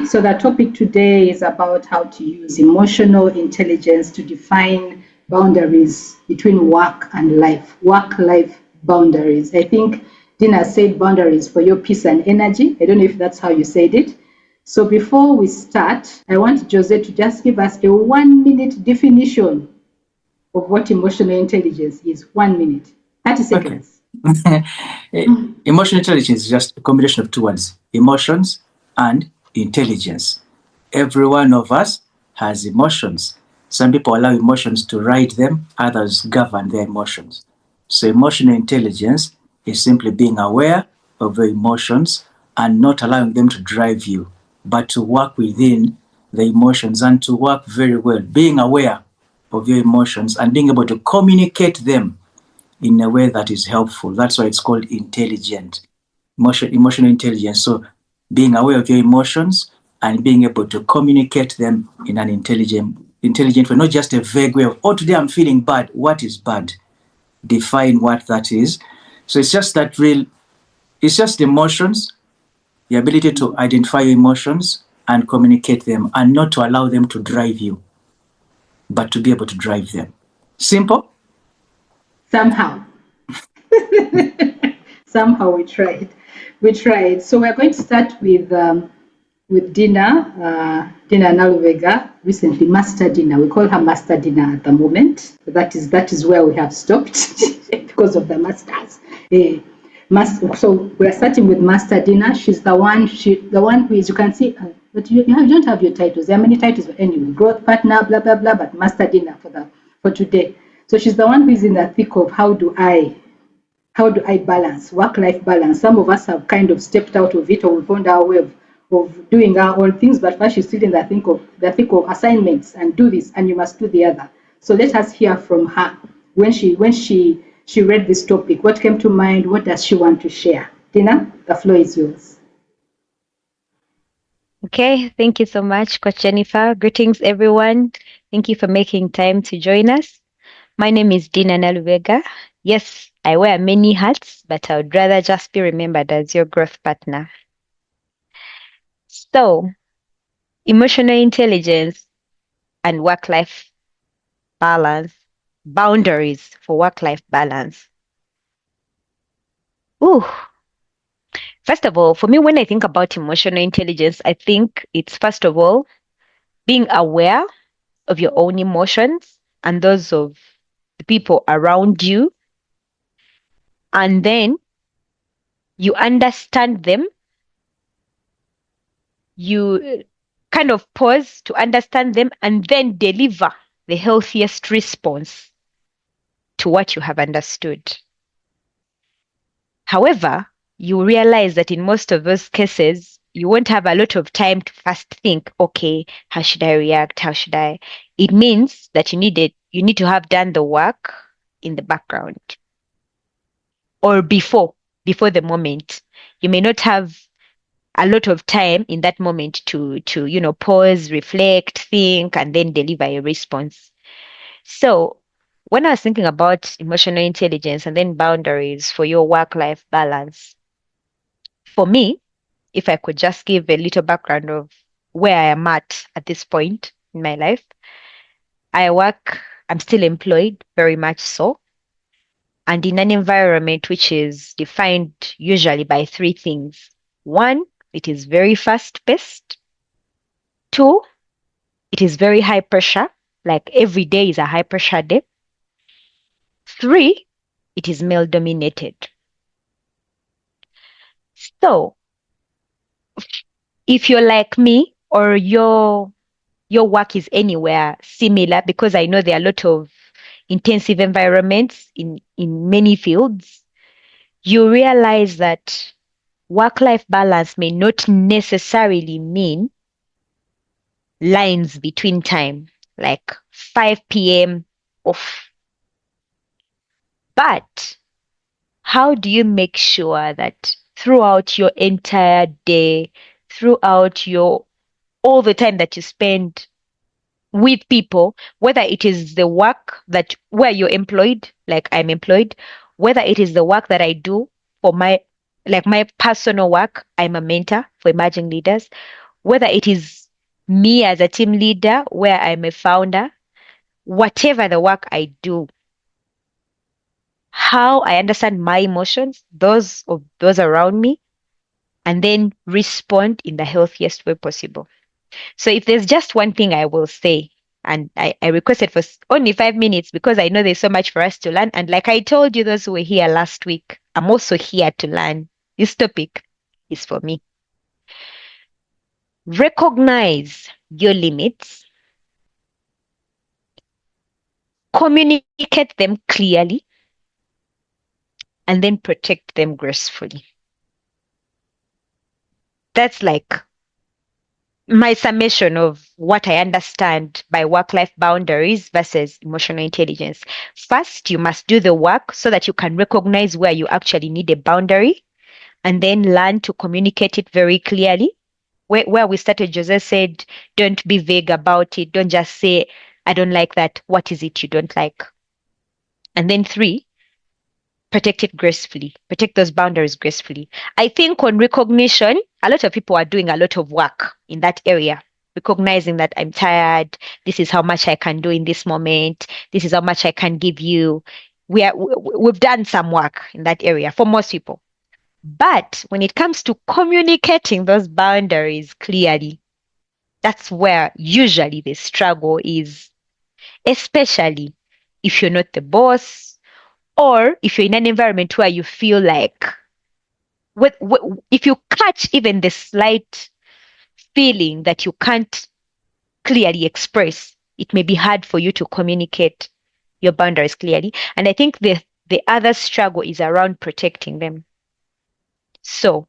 So the topic today is about how to use emotional intelligence to define boundaries between work and life, work-life boundaries. I think Dina said boundaries for your peace and energy. I don't know if that's how you said it. So before we start, I want Jose to just give us a 1-minute definition of what emotional intelligence is. 1 minute, 30 seconds. Emotional intelligence is just a combination of two words, emotions and intelligence. Every one of us has emotions. Some people allow emotions to ride them, others govern their emotions. So emotional intelligence is simply being aware of your emotions and not allowing them to drive you, but to work within the emotions and to work very well, being aware of your emotions and being able to communicate them in a way that is helpful. That's why it's called intelligent, emotional intelligence. So being aware of your emotions and being able to communicate them in an intelligent way, not just a vague way of, oh, today I'm feeling bad. What is bad? Define what that is. So it's just it's just emotions, the ability to identify your emotions and communicate them and not to allow them to drive you, but to be able to drive them. Simple? Somehow. Somehow we tried. So we're going to start with Dina Naluvega, recently Master Dina. We call her Master Dina at the moment. That is where we have stopped because of the masters. So we're starting with Master Dina. She's the one who is, you can see, but you don't have your titles. There are many titles, but anyway, growth partner, blah, blah, blah, but Master Dina for today. So she's the one who is in the thick of how do I balance, work-life balance. Some of us have kind of stepped out of it, or we found our way of doing our own things, but first she's still in the thick of assignments and do this and you must do the other. So let us hear from her. When she read this topic, what came to mind? What does she want to share? Dina, the floor is yours. Okay, thank you so much, Coach Jennifer. Greetings, everyone. Thank you for making time to join us. My name is Dina Naluvega. Yes, I wear many hats, but I would rather just be remembered as your growth partner. So, emotional intelligence and work-life balance, boundaries for work-life balance. Ooh. First of all, for me, when I think about emotional intelligence, I think it's first of all being aware of your own emotions and those of the people around you. And then you understand them. You kind of pause to understand them and then deliver the healthiest response to what you have understood. However, you realize that in most of those cases, you won't have a lot of time to first think, okay, how should I react? How should I? It means that you need to have done the work in the background or before the moment. You may not have a lot of time in that moment to pause, reflect, think, and then deliver a response. So when I was thinking about emotional intelligence and then boundaries for your work-life balance, for me, if I could just give a little background of where I am at this point in my life, I'm still employed, very much so, and in an environment which is defined usually by three things. One, it is very fast-paced. Two, it is very high pressure, like every day is a high pressure day. Three, it is male dominated. So if you're like me or your work is anywhere similar, because I know there are a lot of intensive environments in many fields, you realize that work-life balance may not necessarily mean lines between time, like 5 p.m. off. But how do you make sure that throughout your entire day, throughout all the time that you spend with people, whether it is the work that where you're employed, like I'm employed, whether it is the work that I do for my personal work, I'm a mentor for emerging leaders, whether it is me as a team leader, where I'm a founder, whatever the work I do, how I understand my emotions, those of those around me, and then respond in the healthiest way possible. So if there's just one thing I will say, and I requested for only 5 minutes because I know there's so much for us to learn. And like I told you, those who were here last week, I'm also here to learn. This topic is for me. Recognize your limits, communicate them clearly, and then protect them gracefully. That's like my summation of what I understand by work-life boundaries versus emotional intelligence. First, you must do the work so that you can recognize where you actually need a boundary, and then learn to communicate it very clearly. Where we started, Jose said, don't be vague about it. Don't just say, I don't like that. What is it you don't like? And then 3, protect it gracefully. Protect those boundaries gracefully. I think on recognition, a lot of people are doing a lot of work in that area, recognizing that I'm tired. This is how much I can do in this moment. This is how much I can give you. We've done some work in that area for most people. But when it comes to communicating those boundaries clearly, that's where usually the struggle is, especially if you're not the boss, or if you're in an environment where you feel like, if you catch even the slight feeling that you can't clearly express, it may be hard for you to communicate your boundaries clearly. And I think the other struggle is around protecting them. So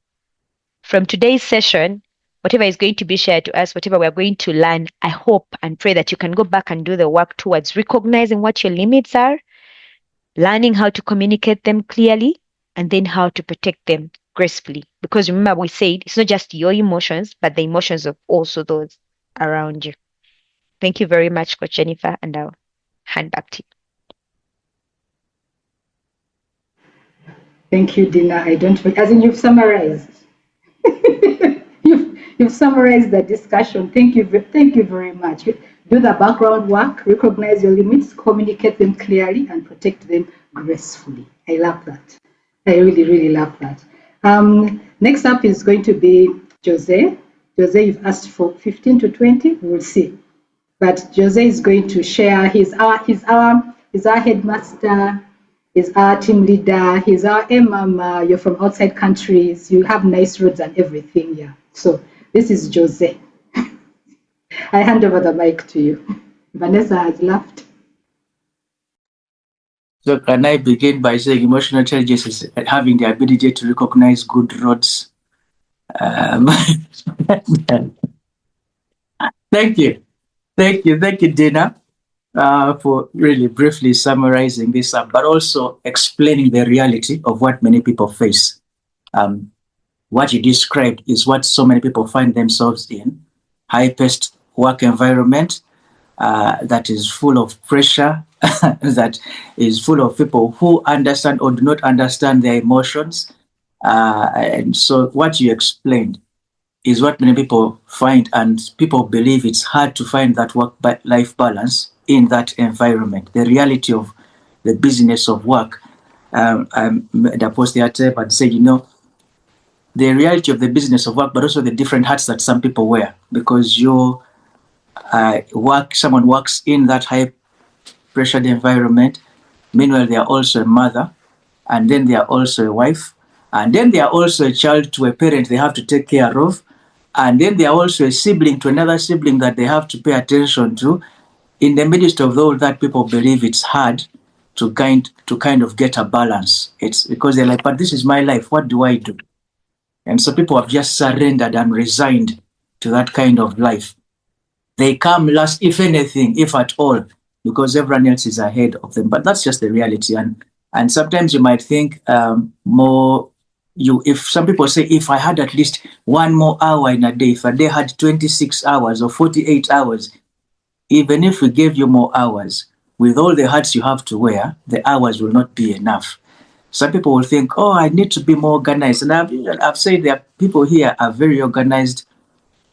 from today's session, whatever is going to be shared to us, whatever we're going to learn, I hope and pray that you can go back and do the work towards recognizing what your limits are, learning how to communicate them clearly, and then how to protect them gracefully. Because remember, we said it's not just your emotions, but the emotions of also those around you. Thank you very much, Coach Jennifer, and I'll hand back to you. Thank you, Dina. I don't, as in you've summarized. You've summarized the discussion. Thank you very much. Do the background work, recognize your limits, communicate them clearly, and protect them gracefully. I love that. I really, really love that. Next up is going to be Jose. Jose, you've asked for 15 to 20. We'll see. But Jose is going to share. He's our headmaster. He's our team leader. He's our mama. You're from outside countries. You have nice roads and everything. Yeah. So this is Jose. I hand over the mic to you. Vanessa has left. So can I begin by saying emotional intelligence is having the ability to recognize good roads? Thank you, Dina, for really briefly summarizing this up, but also explaining the reality of what many people face. What you described is what so many people find themselves in: high-paced work environment that is full of pressure, that is full of people who understand or do not understand their emotions. And so what you explained is what many people find, and people believe it's hard to find that work-life balance in that environment. The reality of the business of work, the post there and say, the reality of the business of work, but also the different hats that some people wear, because someone works in that high pressured environment. Meanwhile, they are also a mother, and then they are also a wife, and then they are also a child to a parent they have to take care of, and then they are also a sibling to another sibling that they have to pay attention to. In the midst of all that, people believe it's hard to kind of get a balance. It's because they're like, but this is my life, what do I do? And so people have just surrendered and resigned to that kind of life. They come last, if anything, if at all, because everyone else is ahead of them. But that's just the reality. And sometimes you might think if some people say, if I had at least 1 more hour in a day, if a day had 26 hours or 48 hours, even if we gave you more hours, with all the hats you have to wear, the hours will not be enough. Some people will think, oh, I need to be more organized. And I've said that people here are very organized,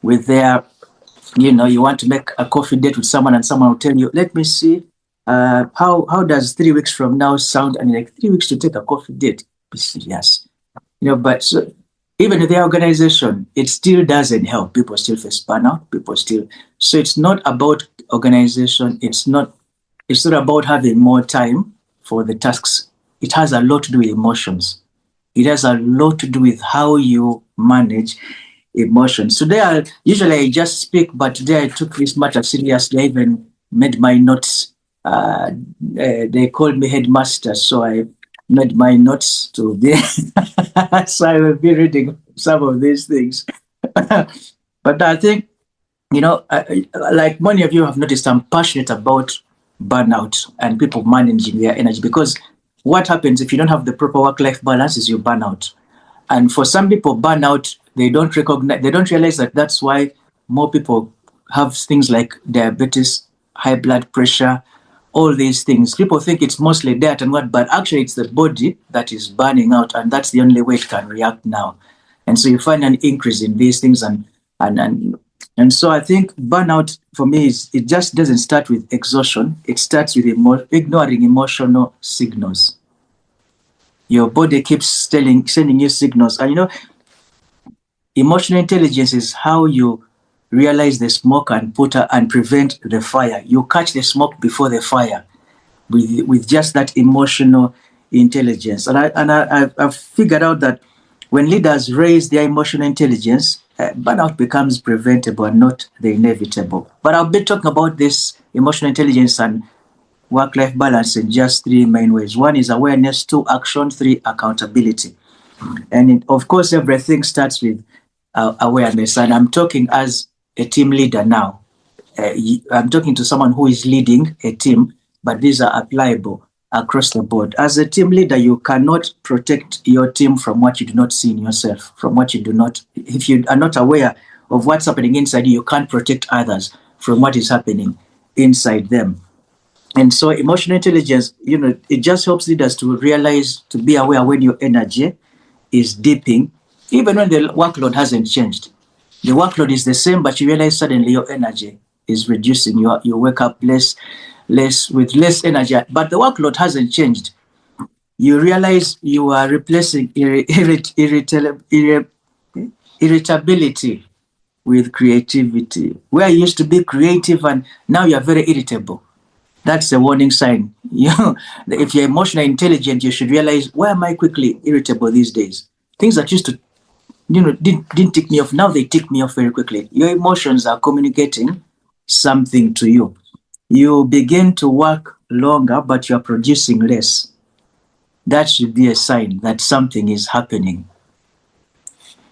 with their, you want to make a coffee date with someone and someone will tell you, let me see, how does 3 weeks from now sound? And like 3 weeks to take a coffee date? Be serious. But so, even in the organization, it still doesn't help. People still face burnout. So it's not about organization. It's not about having more time for the tasks. It has a lot to do with emotions. It has a lot to do with how you manage emotions. Today, I just speak, but today I took this matter seriously. I even made my notes. They called me headmaster, so I made my notes to be. So I will be reading some of these things. But I think, like many of you have noticed, I'm passionate about burnout and people managing their energy, because what happens if you don't have the proper work-life balance is you burn out. And for some people, burnout, they don't realize that that's why more people have things like diabetes, high blood pressure, all these things. People think it's mostly diet and what, but actually it's the body that is burning out, and that's the only way it can react now. And so you find an increase in these things, and so I think burnout for me it just doesn't start with exhaustion. It starts with ignoring emotional signals. Your body keeps sending you signals, and emotional intelligence is how you realize the smoke and prevent the fire. You catch the smoke before the fire with just that emotional intelligence. And I've figured out that when leaders raise their emotional intelligence, burnout becomes preventable and not the inevitable. But I'll be talking about this emotional intelligence and work-life balance in just 3 main ways. 1 is awareness, 2 action, 3 accountability. And of course, everything starts with awareness. And I'm talking as a team leader now. I'm talking to someone who is leading a team, but these are applicable across the board. As a team leader, you cannot protect your team from what you do not see in yourself, from what you do not, if you are not aware of what's happening inside you, you can't protect others from what is happening inside them. And so emotional intelligence, it just helps leaders to realize, to be aware when your energy is dipping, even when the workload hasn't changed. The workload is the same, but you realize suddenly your energy is reducing. You wake up with less energy, but the workload hasn't changed. You realize you are replacing irritability with creativity. Where you used to be creative and now you are very irritable. That's a warning sign. If you're emotionally intelligent, you should realize, why am I quickly irritable these days? Things that used to, didn't tick me off, now they tick me off very quickly. Your emotions are communicating something to you. You begin to work longer, but you're producing less. That should be a sign that something is happening.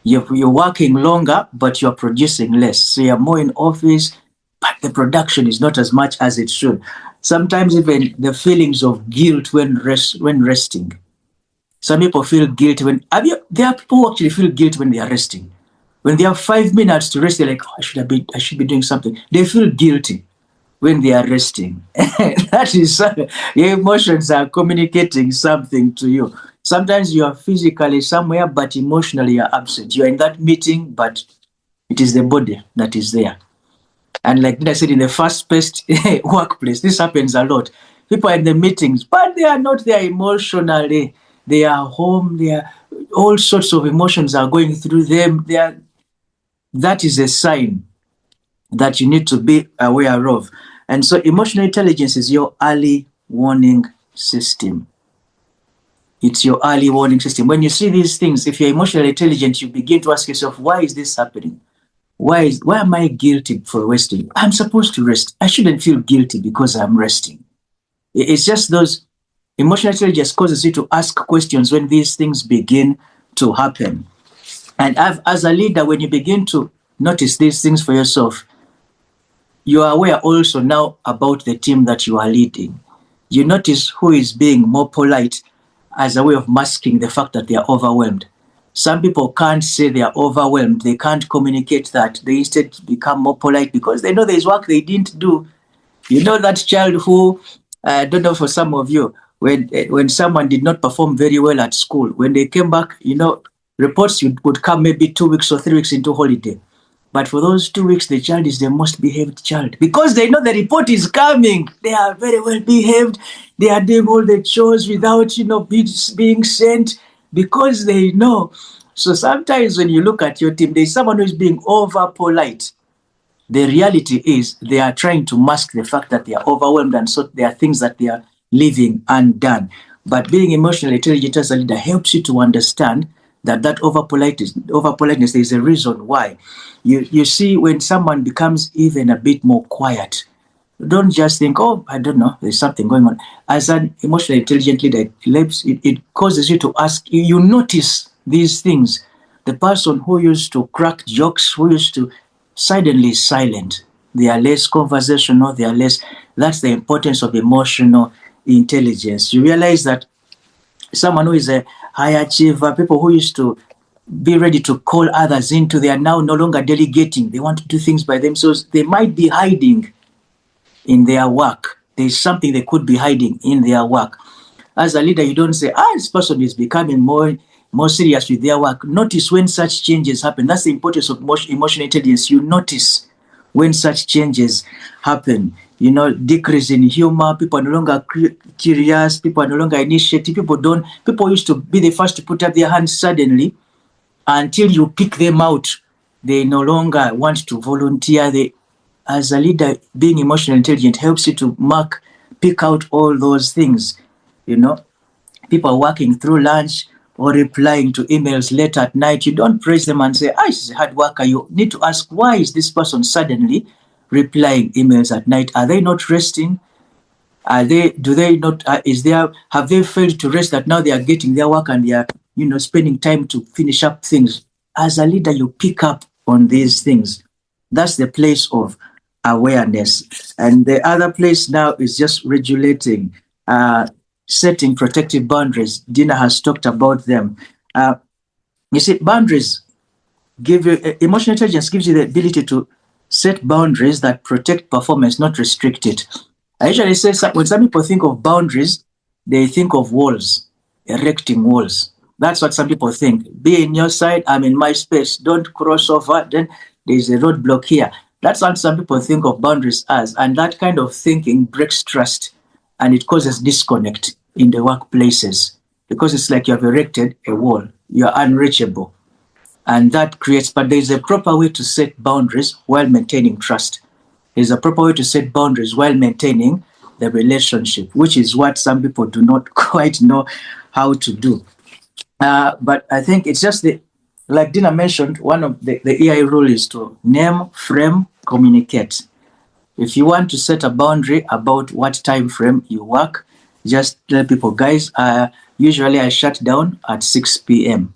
You're working longer, but you're producing less. So you're more in office, but the production is not as much as it should. Sometimes even the feelings of guilt when resting. Some people feel guilty there are people who actually feel guilty when they are resting. When they have 5 minutes to rest, they're like, I should be doing something. They feel guilty when they are resting. That is, your emotions are communicating something to you. Sometimes you are physically somewhere, but emotionally you're absent. You're in that meeting, but it is the body that is there. And like I said, in the fast-paced workplace, this happens a lot. People are in the meetings, but they are not there emotionally. They are home. All sorts of emotions are going through them. That is a sign that you need to be aware of. And so emotional intelligence is your early warning system. It's your early warning system. When you see these things, if you're emotionally intelligent, you begin to ask yourself, why is this happening? Why am I guilty for resting? I'm supposed to rest. I shouldn't feel guilty because I'm resting. It's just those emotional intelligence causes you to ask questions when these things begin to happen. And as a leader, when you begin to notice these things for yourself, you are aware also now about the team that you are leading. You notice who is being more polite as a way of masking the fact that they are overwhelmed. Some people can't say they are overwhelmed. They can't communicate that. They instead become more polite because they know there's work they didn't do. You know that child who, I don't know for some of you, when someone did not perform very well at school, when they came back, reports would come maybe 2 weeks or 3 weeks into holiday. But for those 2 weeks, the child is the most behaved child because they know the report is coming. They are very well behaved. They are doing all the chores without, being sent because they know. So sometimes when you look at your team, there's someone who is being over polite. The reality is they are trying to mask the fact that they are overwhelmed, and so there are things that they are leaving undone. But being emotionally intelligent as a leader helps you to understand that over politeness, there is a reason why. You see, when someone becomes even a bit more quiet, don't just think, oh, I don't know, there's something going on. As an emotionally intelligent leader, it causes you to ask, you notice these things. The person who used to crack jokes, who used to suddenly silent, they are less conversational, they are less. That's the importance of emotional intelligence. You realize that someone who is a high achiever, people who used to be ready to call others into, they are now no longer delegating. They want to do things by themselves. They might be hiding in their work. There's something they could be hiding in their work. As a leader, you don't say, this person is becoming more serious with their work. Notice when such changes happen. That's the importance of emotional intelligence. You notice when such changes happen. Decrease in humor, people are no longer curious, people are no longer initiative, people used to be the first to put up their hands suddenly. Until you pick them out, they no longer want to volunteer. As a leader, being emotionally intelligent helps you to pick out all those things. People are working through lunch or replying to emails late at night. You don't praise them and say, she's a hard worker. You need to ask, why is this person suddenly replying emails at night? Are they not resting? Have they failed to rest that now they are getting their work and they are, spending time to finish up things? As a leader, you pick up on these things. That's the place of awareness. And the other place now is just regulating, setting protective boundaries. Dina has talked about them. You see, boundaries emotional intelligence gives you the ability to set boundaries that protect performance, not restrict it. I usually say when some people think of boundaries, they think of walls, erecting walls. That's what some people think. Be in your side, I'm in my space. Don't cross over. Then there's a roadblock here. That's what some people think of boundaries as. And that kind of thinking breaks trust and it causes disconnect in the workplaces because it's like you have erected a wall. You're unreachable. And that creates, but there's a proper way to set boundaries while maintaining trust. There's a proper way to set boundaries while maintaining the relationship, which is what some people do not quite know how to do. But I think it's just like Dina mentioned, one of the EI rule is to name, frame, communicate. If you want to set a boundary about what time frame you work, just tell people, guys, usually I shut down at 6 p.m.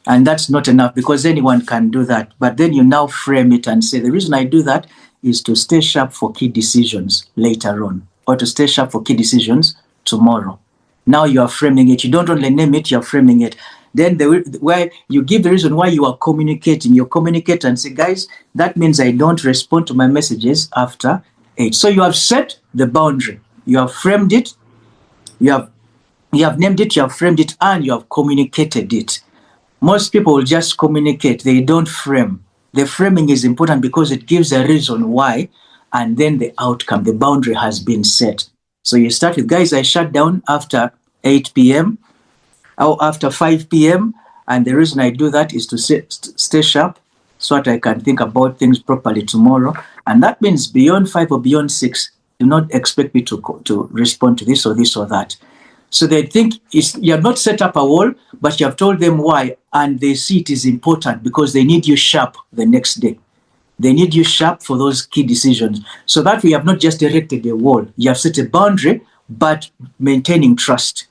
And that's not enough because anyone can do that. But then you now frame it and say, the reason I do that is to stay sharp for key decisions later on, or to stay sharp for key decisions tomorrow. Now you are framing it. You don't only name it, you're framing it. Then where you give the reason why you are communicating. You communicate and say, guys, that means I don't respond to my messages after 8. So you have set the boundary. You have framed it. You have named it, you have framed it, and you have communicated it. Most people will just communicate. They don't frame. The framing is important because it gives a reason why, and then the outcome, the boundary has been set. So you start with, guys, I shut down after 8 p.m. or after 5 p.m. And the reason I do that is to stay sharp so that I can think about things properly tomorrow. And that means beyond 5 or beyond 6, do not expect me to respond to this or this or that. So they think you have not set up a wall, but you have told them why, and they see it is important because they need you sharp the next day. They need you sharp for those key decisions. So that we have not just erected a wall. You have set a boundary, but maintaining trust.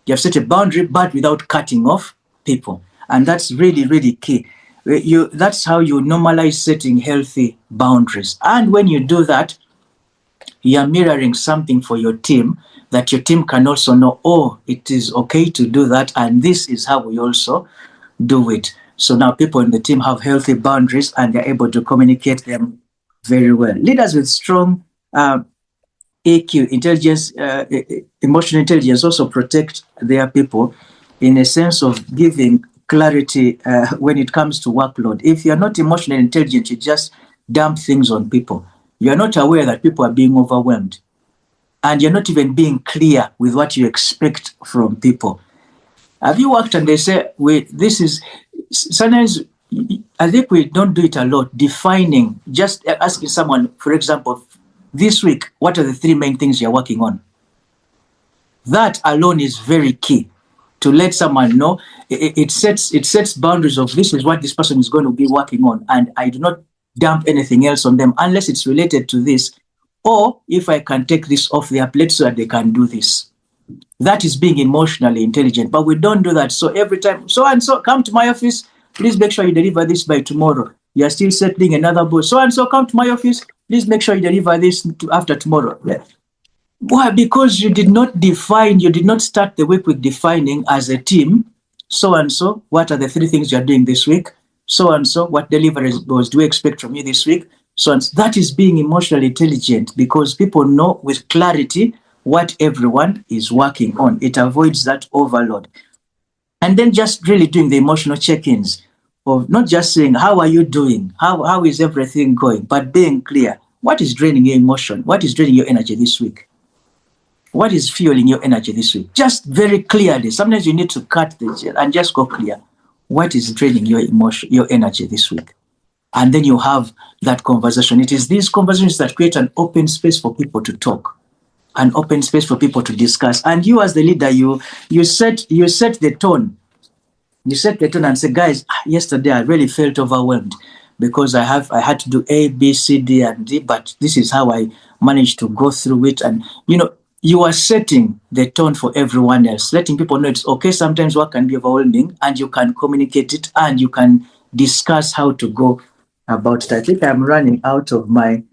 You have set a boundary, but without cutting off people. And that's really, really key. That's how you normalize setting healthy boundaries. And when you do that, you are mirroring something for your team that your team can also know, oh, it is okay to do that, and this is how we also do it. So now people in the team have healthy boundaries and they're able to communicate them very well. Leaders with strong EQ, intelligence, emotional intelligence also protect their people in a sense of giving clarity when it comes to workload. If you're not emotionally intelligent, you just dump things on people. You're not aware that people are being overwhelmed. And you're not even being clear with what you expect from people. Have you worked and they say, sometimes I think we don't do it a lot, defining, just asking someone, for example, this week, what are the 3 main things you're working on? That alone is very key to let someone know. It sets boundaries of this is what this person is going to be working on, and I do not dump anything else on them unless it's related to this, or if I can take this off their plate so that they can do this. That is being emotionally intelligent, but we don't do that. So every time, so and so, come to my office, please make sure you deliver this by tomorrow. You are still settling another board. So and so, come to my office, please make sure you deliver this after tomorrow. Why? Because you did not define, you did not start the week with defining as a team, so and so, what are the 3 things you're doing this week? So and so, what deliverables do we expect from you this week? So and so. That is being emotionally intelligent, because people know with clarity what everyone is working on. It avoids that overload. And then just really doing the emotional check-ins of not just saying, how are you doing? How is everything going? But being clear, what is draining your emotion? What is draining your energy this week? What is fueling your energy this week? Just very clearly. Sometimes you need to cut the and just go clear. What is draining your emotion, your energy this week? And then you have that conversation. It is these conversations that create an open space for people to talk, an open space for people to discuss. And you as the leader, you set the tone. You set the tone and say, guys, yesterday I really felt overwhelmed because I had to do A, B, C, D, and D, but this is how I managed to go through it. And, you are setting the tone for everyone else, letting people know it's okay. Sometimes work can be overwhelming, and you can communicate it, and you can discuss how to go about it. I think I'm running out of my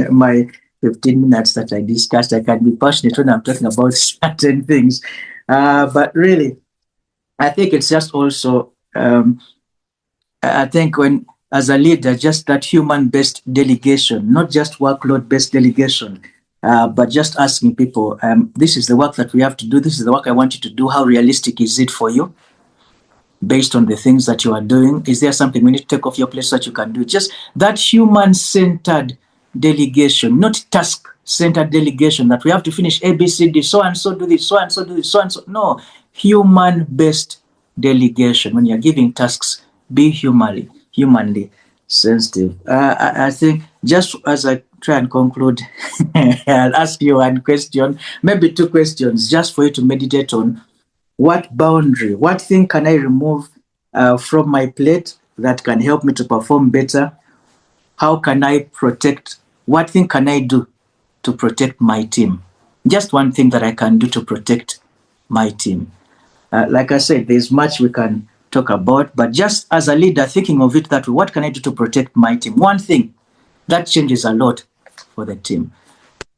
my 15 minutes that I discussed. I can be passionate when I'm talking about certain things, but really, I think it's just also, I think when, as a leader, just that human-based delegation, not just workload-based delegation, but just asking people, this is the work that we have to do. This is the work I want you to do. How realistic is it for you? Based on the things that you are doing, is there something we need to take off your plate so that you can do it? Just that human-centered delegation, not task-centered delegation that we have to finish A, B, C, D, so and so do this, so and so do this, so and so. No, human-based delegation. When you're giving tasks, be humanly sensitive. I think just as I try and conclude, I'll ask you one question, maybe 2 questions, just for you to meditate on. What boundary, what thing can I remove from my plate that can help me to perform better? How can I protect? What thing can I do to protect my team? Just one thing that I can do to protect my team. Like I said, there's much we can talk about, but just as a leader, thinking of it that way, what can I do to protect my team? One thing that changes a lot for the team.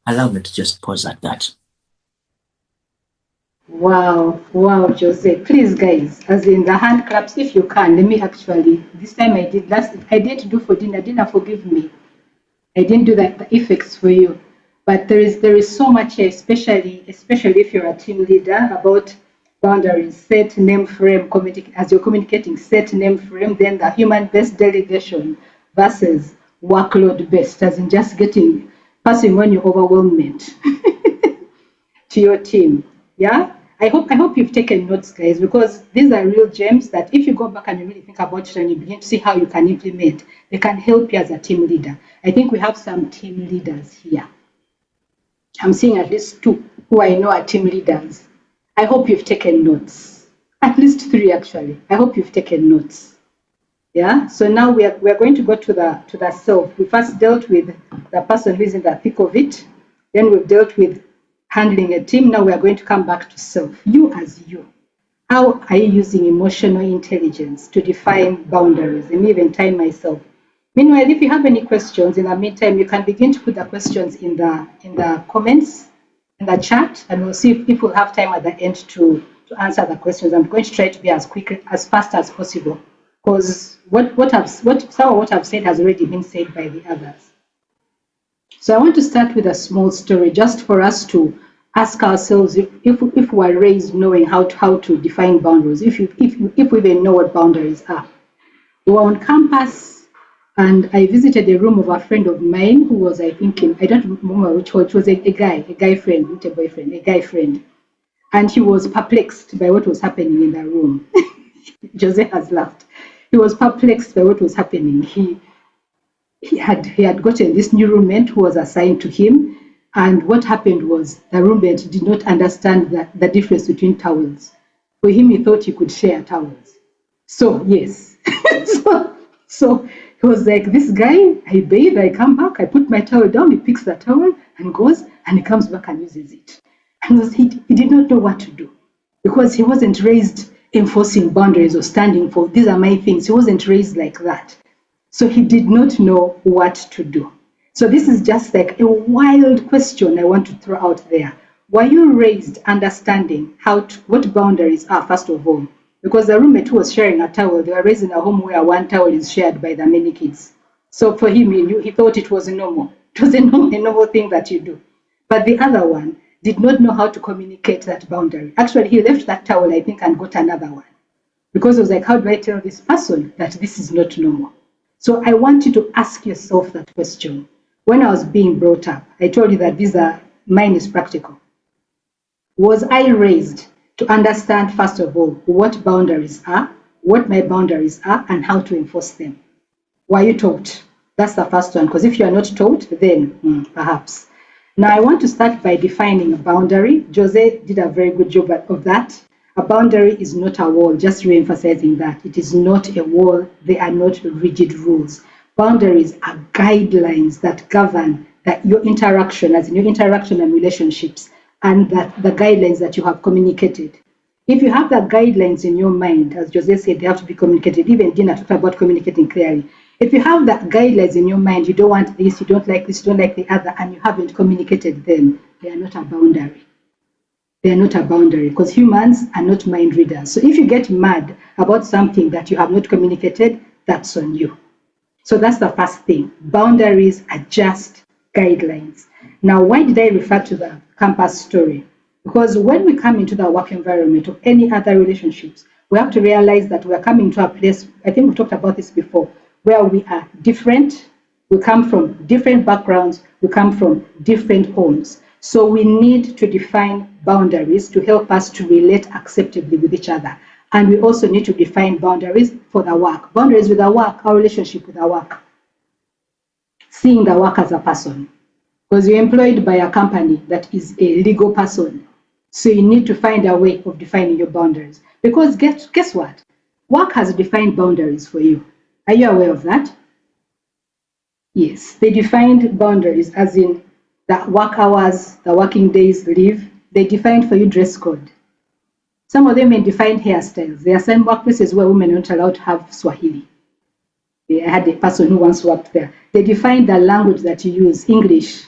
Allow me to just pause at that. Wow, Jose. Please, guys, as in the hand claps, if you can, let me actually, this time I didn't do for dinner. Dinner, forgive me. I didn't do the effects for you. But there is so much here, especially if you're a team leader, about boundaries, set, name, frame, as you're communicating, set, name, frame, then the human-based delegation versus workload-based, as in just passing on your overwhelmment to your team. Yeah, I hope you've taken notes, guys, because these are real gems that if you go back and you really think about it and you begin to see how you can implement, they can help you as a team leader. I think we have some team leaders here. I'm seeing at least 2 who I know are team leaders. I hope you've taken notes. At least 3, actually. I hope you've taken notes. Yeah. So now we are going to go to the self. We first dealt with the person who is in the thick of it. Then we've dealt with handling a team. Now we are going to come back to self. You as you. How are you using emotional intelligence to define boundaries and even time myself? Meanwhile, if you have any questions in the meantime, you can begin to put the questions in the comments, in the chat, and we'll see if we'll have time at the end to answer the questions. I'm going to try to be as fast as possible, because some of what I've said has already been said by the others. So I want to start with a small story just for us to ask ourselves if we're raised knowing how to define boundaries, if we even know what boundaries are. We were on campus, and I visited a room of a friend of mine who was, I think, I don't remember which one. It was a guy friend, not a boyfriend, a guy friend. And he was perplexed by what was happening in the room. Jose has laughed. He was perplexed by what was happening. He had gotten this new roommate who was assigned to him, and what happened was the roommate did not understand the difference between towels. For him, he thought he could share towels. So yes, so he was like, this guy, I bathe, I come back, I put my towel down, he picks the towel and goes, and he comes back and uses it. And he did not know what to do, because he wasn't raised enforcing boundaries or standing for, these are my things. He wasn't raised like that. So he did not know what to do. So this is just like a wild question I want to throw out there. Were you raised understanding what boundaries are, first of all? Because the roommate who was sharing a towel, they were raised in a home where one towel is shared by the many kids. So for him, he thought it was normal. It was a normal thing that you do. But the other one did not know how to communicate that boundary. Actually, he left that towel, I think, and got another one. Because it was like, how do I tell this person that this is not normal? So I want you to ask yourself that question. When I was being brought up, I told you that mine is practical. Was I raised to understand, first of all, what boundaries are, what my boundaries are, and how to enforce them? Were you taught? That's the first one, because if you are not taught, then perhaps. Now I want to start by defining a boundary. Jose did a very good job of that. A boundary is not a wall, just re-emphasizing that. It is not a wall. They are not rigid rules. Boundaries are guidelines that govern your interaction, as in your interaction and relationships, and that the guidelines that you have communicated. If you have the guidelines in your mind, as Jose said, they have to be communicated. Even Dina talked about communicating clearly. If you have that guidelines in your mind, you don't want this, you don't like this, you don't like the other, and you haven't communicated them, they are not a boundary. They are not a boundary, because humans are not mind readers. So if you get mad about something that you have not communicated, that's on you. So that's the first thing. Boundaries are just guidelines. Now, why did I refer to the campus story? Because when we come into the work environment or any other relationships, we have to realize that we are coming to a place, I think we talked about this before, where we are different. We come from different backgrounds. We come from different homes. So we need to define boundaries to help us to relate acceptably with each other. And we also need to define boundaries for the work. Boundaries with our work, our relationship with our work. Seeing the work as a person. Because you're employed by a company that is a legal person. So you need to find a way of defining your boundaries. Because guess what? Work has defined boundaries for you. Are you aware of that? Yes, they defined boundaries as in the work hours, the working days, leave. They defined for you dress code. Some of them may define hairstyles. There are some workplaces where women are not allowed to have Swahili. I had a person who once worked there. They defined the language that you use, English.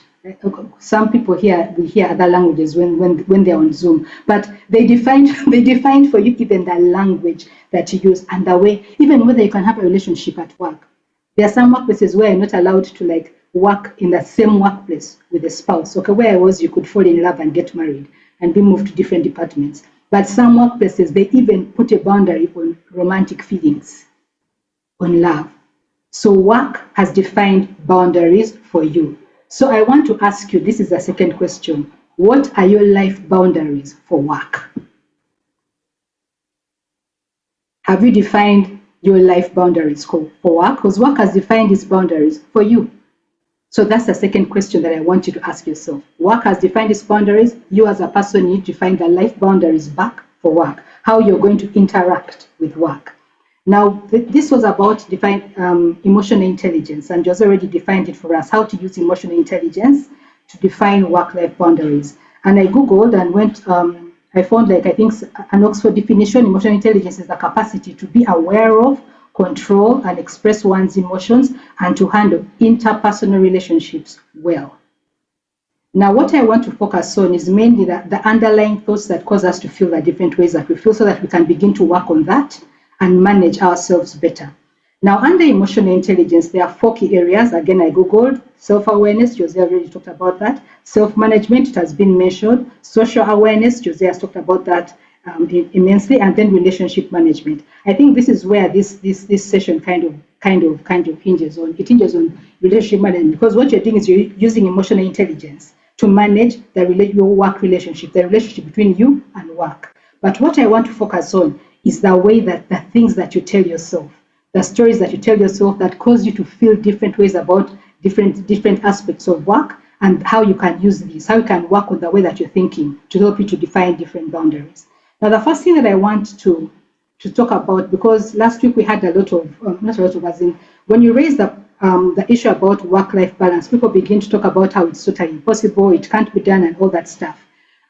Some people here, we hear other languages when they're on Zoom, but they defined for you even the language that you use and the way, even whether you can have a relationship at work. There are some workplaces where you're not allowed to work in the same workplace with a spouse. Okay, where I was, you could fall in love and get married and be moved to different departments. But some workplaces, they even put a boundary on romantic feelings, on love. So work has defined boundaries for you. So I want to ask you, this is the second question. What are your life boundaries for work? Have you defined your life boundaries for work? Because work has defined its boundaries for you. So that's the second question that I want you to ask yourself. Work has defined its boundaries. You as a person need to find the life boundaries back for work, how you're going to interact with work. Now, this was about emotional intelligence, and Jose already defined it for us, how to use emotional intelligence to define work-life boundaries. And I Googled and I found I think an Oxford definition. Emotional intelligence is the capacity to be aware of, control, and express one's emotions, and to handle interpersonal relationships well. Now, what I want to focus on is mainly the underlying thoughts that cause us to feel the different ways that we feel, so that we can begin to work on that and manage ourselves better. Now, under emotional intelligence, there are 4 key areas. Again, I Googled self-awareness. Jose already talked about that. Self-management, it has been mentioned. Social awareness, Jose has talked about that immensely. And then relationship management. I think this is where this session kind of hinges on. It hinges on relationship management, because what you're doing is you're using emotional intelligence to manage your work relationship, the relationship between you and work. But what I want to focus on is the way that the things that you tell yourself, the stories that you tell yourself that cause you to feel different ways about different aspects of work, and how you can use this, how you can work with the way that you're thinking to help you to define different boundaries. Now, the first thing that I want to talk about, because last week we had a lot of, not a lot of, as in, when you raise the issue about work-life balance, people begin to talk about how it's totally impossible, it can't be done, and all that stuff.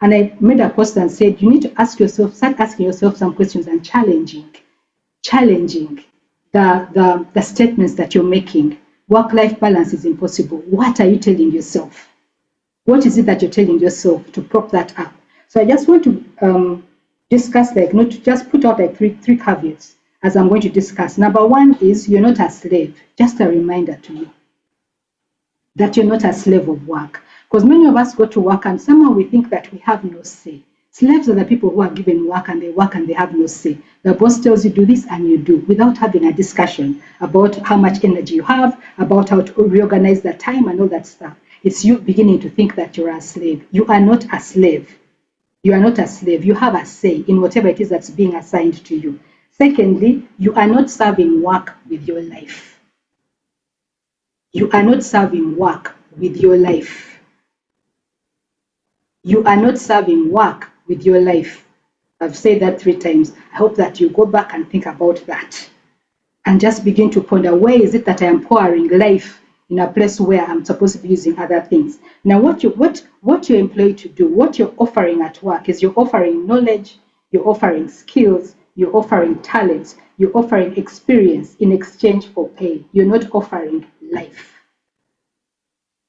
And I made a post and said, you need to start asking yourself some questions and challenging the statements that you're making. Work-life balance is impossible. What are you telling yourself? What is it that you're telling yourself to prop that up? So I just want to discuss, not to just put out three caveats as I'm going to discuss. Number one is you're not a slave. Just a reminder to you that you're not a slave of work. Because many of us go to work and somehow we think that we have no say. Slaves are the people who are given work and they have no say. The boss tells you do this and you do, without having a discussion about how much energy you have, about how to reorganize the time and all that stuff. It's you beginning to think that you're a slave. You are not a slave. You are not a slave. You have a say in whatever it is that's being assigned to you. Secondly, you are not serving work with your life. You are not serving work with your life. You are not serving work with your life. I've said that 3 times. I hope that you go back and think about that and just begin to ponder, where is it that I am pouring life in a place where I'm supposed to be using other things? Now, what you're employed to do, what you're offering at work is you're offering knowledge, you're offering skills, you're offering talents, you're offering experience in exchange for pay. You're not offering life.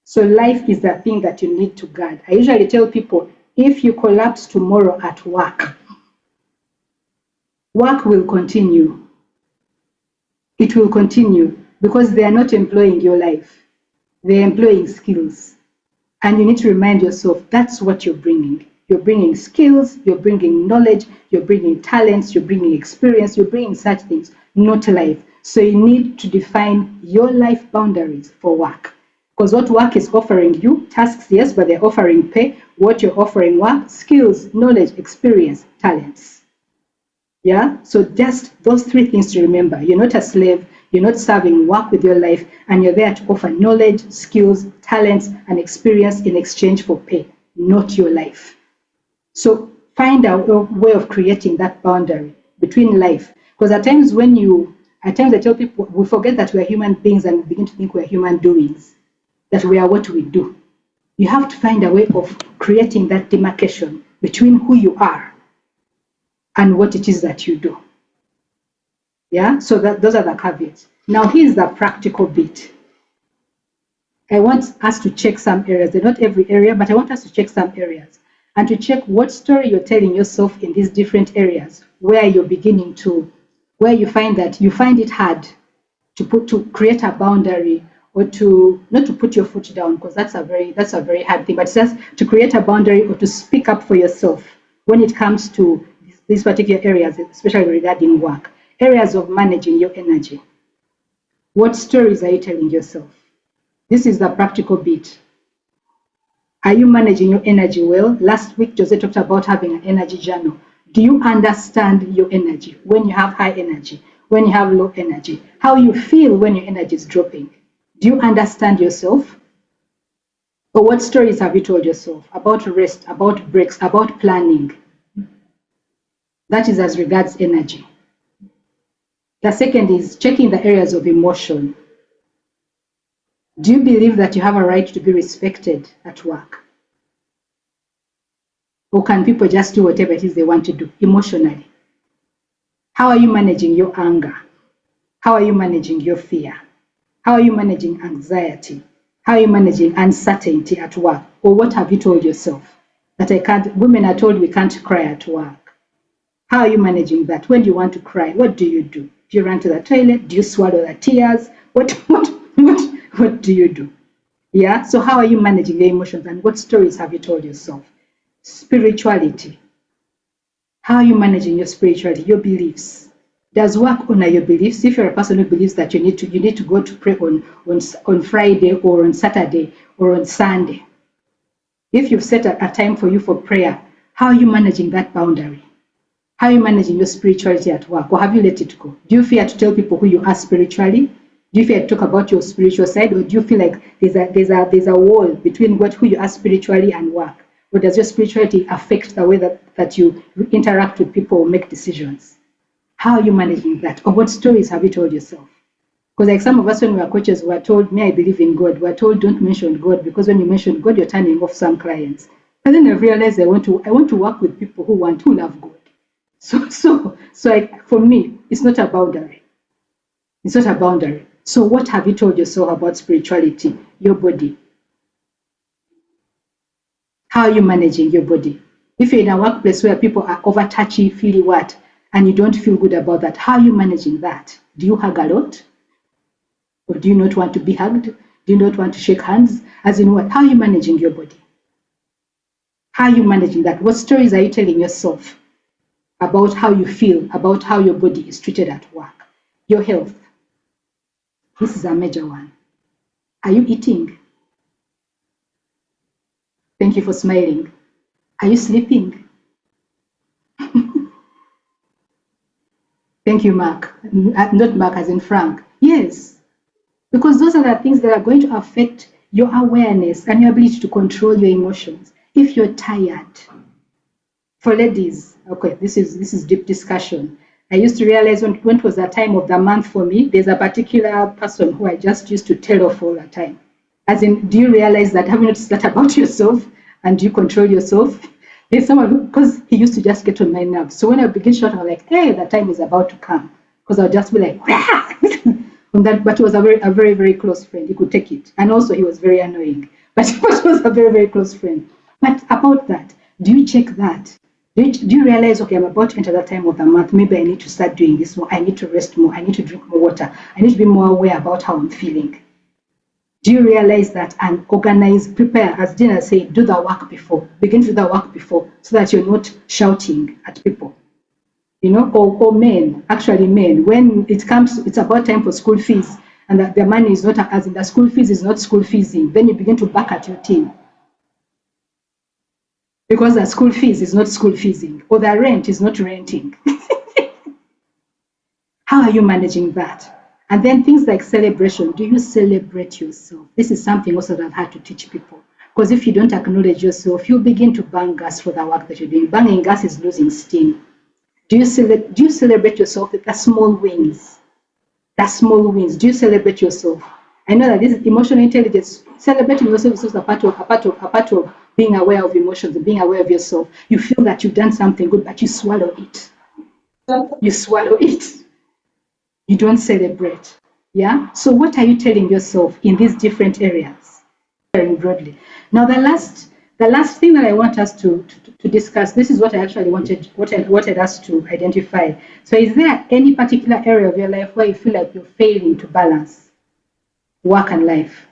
So life is the thing that you need to guard. I usually tell people, if you collapse tomorrow at work, work will continue. It will continue because they are not employing your life. They're employing skills. And you need to remind yourself, that's what you're bringing. You're bringing skills, you're bringing knowledge, you're bringing talents, you're bringing experience, you're bringing such things, not life. So you need to define your life boundaries for work. Because what work is offering you, tasks, yes, but they're offering pay. What you're offering work, skills, knowledge, experience, talents. Yeah, so just those 3 things to remember. You're not a slave, you're not serving work with your life, and you're there to offer knowledge, skills, talents, and experience in exchange for pay, not your life. So find a way of creating that boundary between life. Because at times I tell people, we forget that we're human beings and we begin to think we're human doings, that we are what we do. You have to find a way of creating that demarcation between who you are and what it is that you do. Yeah, so those are the caveats. Now here's the practical bit. I want us to check some areas. They're not every area, but I want us to check some areas and to check what story you're telling yourself in these different areas where you're beginning to, where you find that you find it hard to create a boundary, or to not to put your foot down, because that's a very hard thing, but just to create a boundary or to speak up for yourself when it comes to these particular areas, especially regarding work, areas of managing your energy. What stories are you telling yourself? This is the practical bit. Are you managing your energy well? Last week, Jose talked about having an energy journal. Do you understand your energy? When you have high energy, when you have low energy, how you feel when your energy is dropping? Do you understand yourself? Or what stories have you told yourself about rest, about breaks, about planning? That is as regards energy. The second is checking the areas of emotion. Do you believe that you have a right to be respected at work? Or can people just do whatever it is they want to do emotionally? How are you managing your anger? How are you managing your fear? How are you managing anxiety? How are you managing uncertainty at work? Or what have you told yourself? That women are told we can't cry at work. How are you managing that? When do you want to cry? What do you do? Do you run to the toilet? Do you swallow the tears? What do you do? Yeah. So how are you managing your emotions, and what stories have you told yourself? Spirituality. How are you managing your spirituality, your beliefs? Does work honor your beliefs? If you're a person who believes that you need to go to pray on Friday or on Saturday or on Sunday, if you've set a time for you for prayer, how are you managing that boundary? How are you managing your spirituality at work, or have you let it go? Do you fear to tell people who you are spiritually? Do you fear to talk about your spiritual side, or do you feel like there's a wall between who you are spiritually and work? Or does your spirituality affect the way that you interact with people or make decisions? How are you managing that? Or what stories have you told yourself? Because like some of us when we were coaches, we were told, I believe in God. We were told, don't mention God, because when you mention God, you're turning off some clients. And then I realized I want to work with people who love God. So for me, it's not a boundary. It's not a boundary. So what have you told yourself about spirituality, your body? How are you managing your body? If you're in a workplace where people are over touchy, feely what, and you don't feel good about that, how are you managing that? Do you hug a lot? Or do you not want to be hugged? Do you not want to shake hands? As in what? How are you managing your body? How are you managing that? What stories are you telling yourself about how you feel, about how your body is treated at work? Your health. This is a major one. Are you eating? Thank you for smiling. Are you sleeping? Thank you, Mark. Not Mark as in Frank. Yes. Because those are the things that are going to affect your awareness and your ability to control your emotions. If you're tired, for ladies, okay, this is deep discussion. I used to realize when it was the time of the month for me, there's a particular person who I just used to tell off all the time. As in, do you realize that? Have you noticed that about yourself? And do you control yourself? There's someone who, because he used to just get on my nerves. So when I begin shouting, I'm like, hey, the time is about to come. Because I'll just be like, on that. But he was a very, very close friend. He could take it. And also he was very annoying. But he was a very, very close friend. But about that, do you check that? Do you realize, okay, I'm about to enter that time of the month. Maybe I need to start doing this more. I need to rest more. I need to drink more water. I need to be more aware about how I'm feeling. Do you realize that and organize, prepare, as Dina said, do the work before. Begin to do the work before so that you're not shouting at people. You know, or men, when it comes, it's about time for school fees and that the money is not, as in the school fees is not school feesing, then you begin to back at your team. Because the school fees is not school feesing, or the rent is not renting. How are you managing that? And then things like celebration. Do you celebrate yourself? This is something also that I've had to teach people. Because if you don't acknowledge yourself, you begin to burn gas for the work that you're doing. Burning gas is losing steam. Do you celebrate yourself with the small wins? The small wins. Do you celebrate yourself? I know that this is emotional intelligence. Celebrating yourself is also a part of being aware of emotions and being aware of yourself. You feel that you've done something good, but you swallow it. You swallow it. You don't celebrate. Yeah? So what are you telling yourself in these different areas? Very broadly. Now the last thing that I want us to discuss, this is what I actually wanted us to identify. So is there any particular area of your life where you feel like you're failing to balance work and life?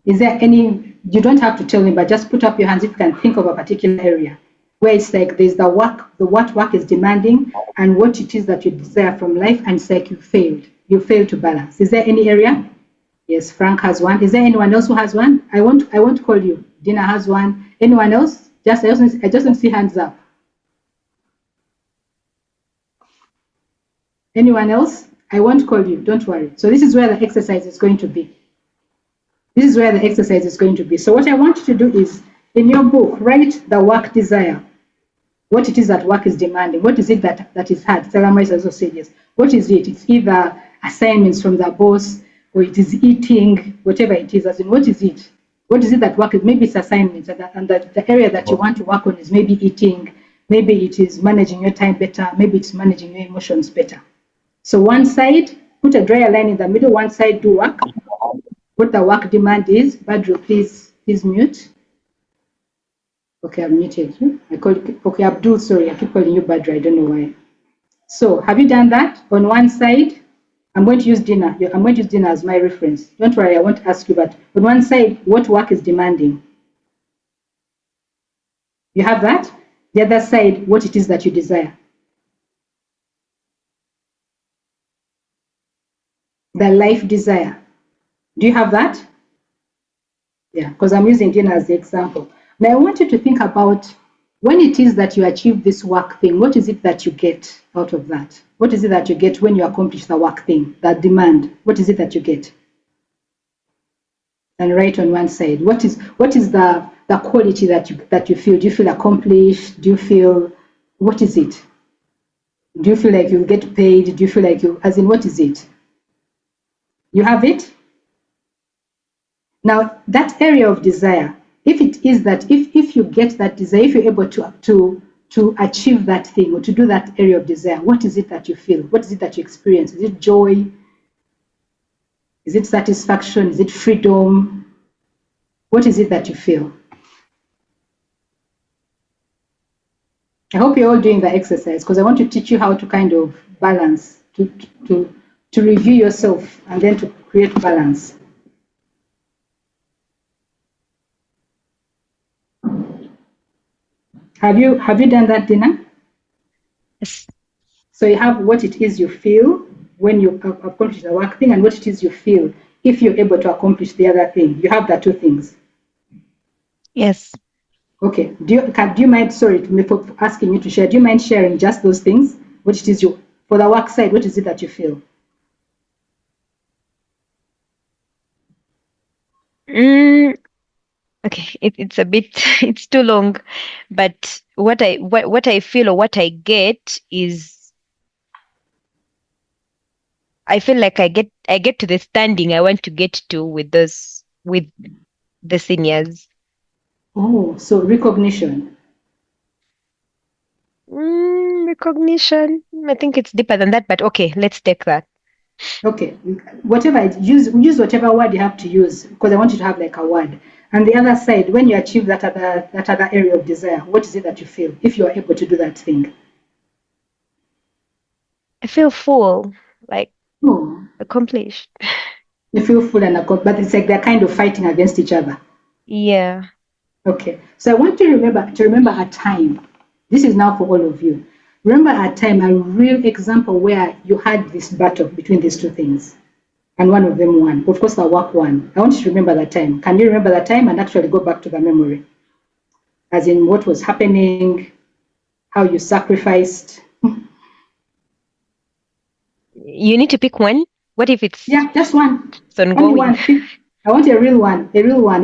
Is there any, you don't have to tell me, but just put up your hands if you can think of a particular area where it's like there's what work is demanding and what it is that you desire from life, and it's like you failed to balance. Is there any area? Yes, Frank has one. Is there anyone else who has one? I won't call you. Dina has one. Anyone else? I just don't see hands up. Anyone else? I won't call you. Don't worry. So this is where the exercise is going to be. This is where the exercise is going to be. So what I want you to do is, in your book, write the work desire. What it is that work is demanding. What is it that is hard? Sarah Rice also said yes. What is it? It's either assignments from the boss, or it is eating, whatever it is. As in, what is it? What is it that work is? Maybe it's assignments, and the area that you want to work on is maybe eating, maybe it is managing your time better, maybe it's managing your emotions better. So one side, put a dry line in the middle, one side do work. What the work demand is. Badru, please mute. Okay, I've muted you. Okay, Abdul, sorry, I keep calling you Badru, I don't know why. So have you done that? On one side, I'm going to use dinner. I'm going to use dinner as my reference. Don't worry, I won't ask you, but on one side, what work is demanding? You have that. The other side, what it is that you desire. The life desire. Do you have that? Yeah, because I'm using dinner as the example. Now I want you to think about when it is that you achieve this work thing, what is it that you get out of that? What is it that you get when you accomplish the work thing, that demand? What is it that you get? And write on one side, what is the quality that you feel? Do you feel accomplished? Do you feel, what is it? Do you feel like you get paid? Do you feel like you, as in, what is it? You have it? Now, that area of desire, if it is that, if you get that desire, if you're able to achieve that thing or to do that area of desire, what is it that you feel? What is it that you experience? Is it joy? Is it satisfaction? Is it freedom? What is it that you feel? I hope you're all doing the exercise because I want to teach you how to kind of balance, to review yourself and then to create balance. Have you done that, Dina? Yes. So you have what it is you feel when you accomplish the work thing and what it is you feel if you're able to accomplish the other thing. You have the two things. Yes. Okay. Do you mind, sorry for asking you to share, do you mind sharing just those things? What it is you, for the work side, what is it that you feel? Okay, it's a bit it's too long, but what I feel or what I get is I feel like I get to the standing I want to get to with the seniors. Oh, so recognition. Recognition. I think it's deeper than that, but okay, let's take that. Okay, whatever, use whatever word you have to use because I want you to have like a word. And the other side, when you achieve that other area of desire, what is it that you feel if you are able to do that thing? I feel full, like Oh, accomplished. you feel full and but it's like they're kind of fighting against each other. Yeah. Okay, so I want you to remember a time. This is now for all of you. Remember a time, a real example where you had this battle between these two things, and one of them won. Of course, the work won. I want you to remember that time. Can you remember that time and actually go back to the memory, as in what was happening, how you sacrificed? You need to pick one. What if it's Just one. Only ongoing? one. I want a real one.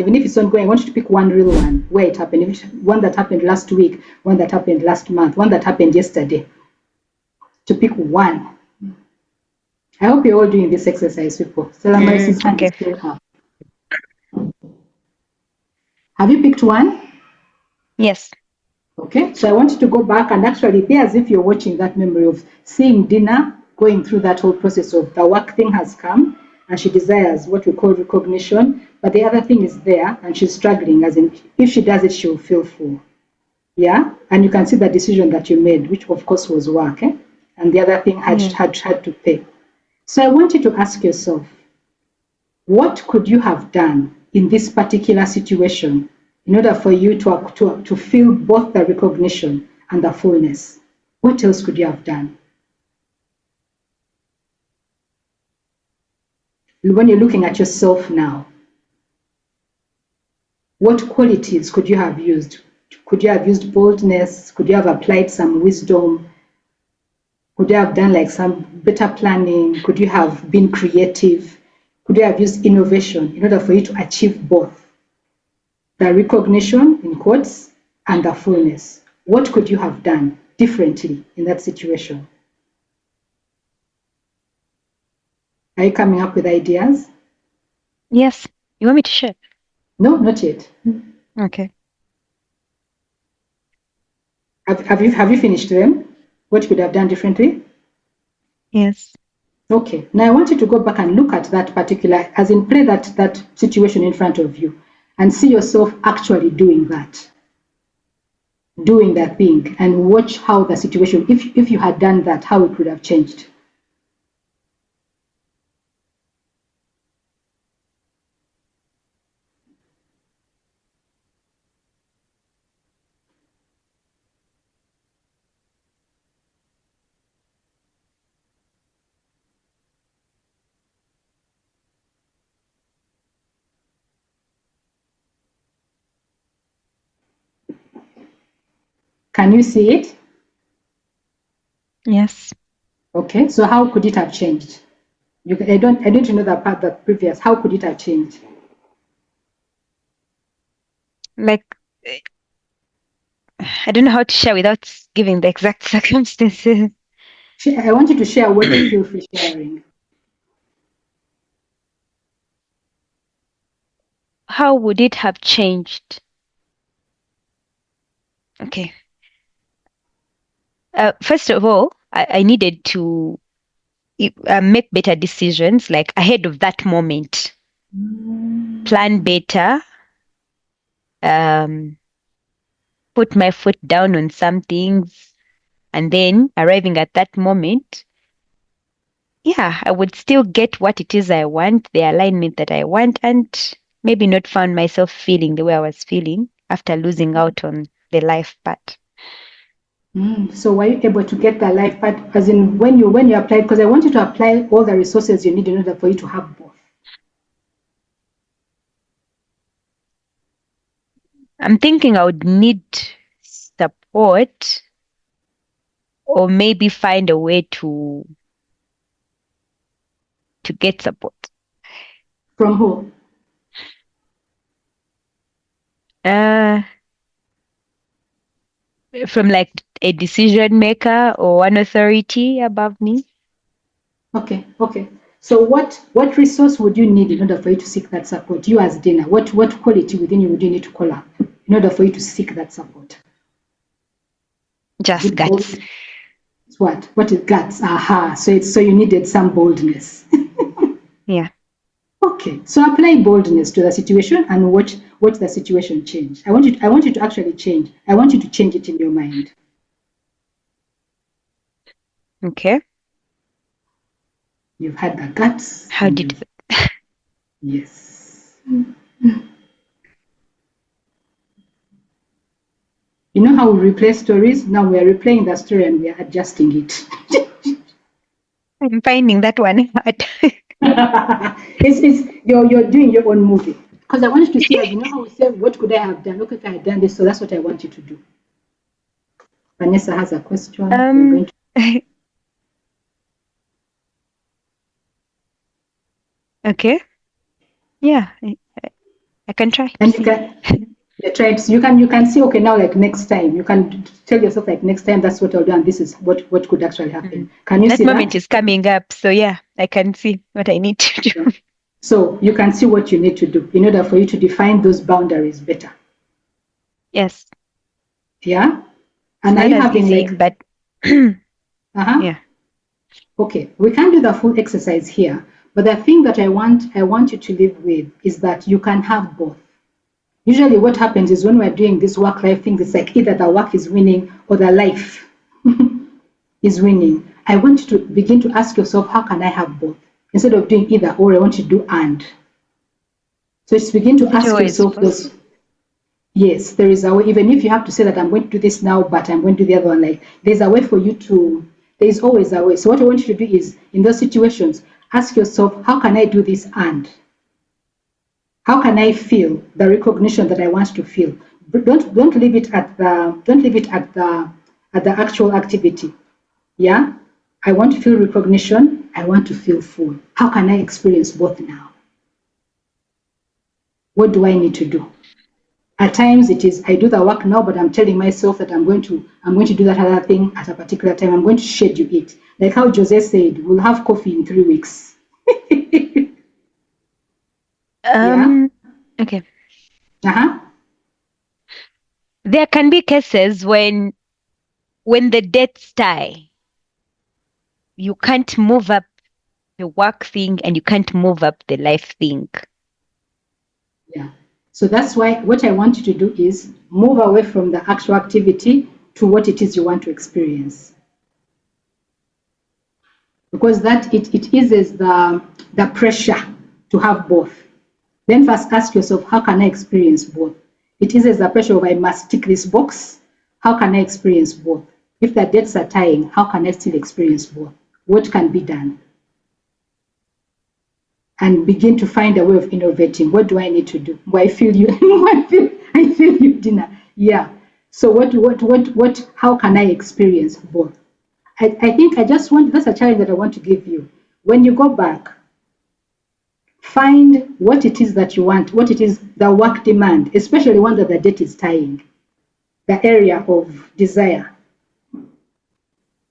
Even if it's ongoing, I want you to pick one real one where it happened. If one that happened last week, one that happened last month, one that happened yesterday. To pick one. I hope you're all doing this exercise, people. Stella Maris's hand is still up. Have you picked one? Yes. Okay, so I want you to go back and actually be as if you're watching that memory of seeing Dina going through that whole process of the work thing has come and she desires what we call recognition, but the other thing is there and she's struggling, as in if she does it, she'll feel full. Yeah, and you can see the decision that you made, which of course was work, and the other thing had to pay. So I want you to ask yourself, what could you have done in this particular situation in order for you to feel both the recognition and the fullness? What else could you have done? When you're looking at yourself now, what qualities could you have used? Could you have used boldness? Could you have applied some wisdom? Could you have done like some better planning? Could you have been creative? Could you have used innovation in order for you to achieve both the recognition, in quotes, and the fullness? What could you have done differently in that situation? Are you coming up with ideas? Yes. You want me to share? No, not yet. Okay. Have you finished them? What you could have done differently? Yes. Okay. Now I want you to go back and look at that particular, as in play that situation in front of you and see yourself actually doing that. doing that thing and watch how the situation, if you had done that, how it would have changed. Can you see it? Yes. Okay, so how could it have changed? I don't know that part, the previous. How could it have changed? Like, I don't know how to share without giving the exact circumstances. I want you to share what you feel free sharing. How would it have changed? Okay. First of all, I needed to make better decisions, like ahead of that moment. Plan better. Put my foot down on some things, and then arriving at that moment, yeah, I would still get what it is I want, the alignment that I want, and maybe not found myself feeling the way I was feeling after losing out on the life part. So were you able to get the life part, as in when you applied? Because I want you to apply all the resources you need in order for you to have both. I'm thinking I would need support, or maybe find a way to get support. From who? From like a decision maker or an authority above me. Okay. So what resource would you need in order for you to seek that support? You as Dina, what quality within you would you need to call up in order for you to seek that support? Just guts. What is guts? Aha. So you needed some boldness. Yeah. Okay. So apply boldness to the situation and watch the situation change. I want you to actually change. I want you to change it in your mind. Okay. You've had the guts. How did Yes. You know how we replay stories? Now we are replaying the story and we are adjusting it. I'm finding that one hard. You're doing your own movie. Because I want you to see, as you know how we say, what could I have done? Look, if I had done this, so that's what I want you to do. Vanessa has a question. We're going to... Okay. Yeah, I can try. And you can try it. So you can see, okay, now like next time, you can tell yourself like next time that's what I'll do and this is what could actually happen. Can you that see moment that? is coming up, so yeah, I can see what I need to do. Yeah. So you can see what you need to do in order for you to define those boundaries better. Yes. Yeah. And are you having easy, like, but yeah. Okay, we can't do the full exercise here, but the thing that I want you to live with is that you can have both. Usually what happens is when we're doing this work-life thing, it's like either the work is winning or the life is winning. I want you to begin to ask yourself, how can I have both? Instead of doing either or, I want you to do and. So just begin to ask yourself those. Yes, there is a way, even if you have to say that I'm going to do this now, but I'm going to do the other one, like there's a way for you to, there is always a way. So what I want you to do is, in those situations, ask yourself, how can I do this and? How can I feel the recognition that I want to feel? But don't leave it at the actual activity. Yeah? I want to feel recognition, I want to feel full. How can I experience both now? What do I need to do? At times it is I do the work now, but I'm telling myself that I'm going to do that other thing at a particular time. I'm going to schedule it. Like how Jose said, we'll have coffee in 3 weeks. Yeah. Okay. There can be cases when the dates tie, you can't move up the work thing and you can't move up the life thing. Yeah. So that's why what I want you to do is move away from the actual activity to what it is you want to experience. Because that it eases the pressure to have both. Then first ask yourself, how can I experience both? It eases the pressure of I must tick this box. How can I experience both? If the dates are tying, how can I still experience both? What can be done? And begin to find a way of innovating. What do I need to do? Well, I feel you. I feel you, Dina. Yeah. So how can I experience both? I think that's a challenge that I want to give you. When you go back, find what it is that you want, what it is the work demand, especially one that the date is tying, the area of desire.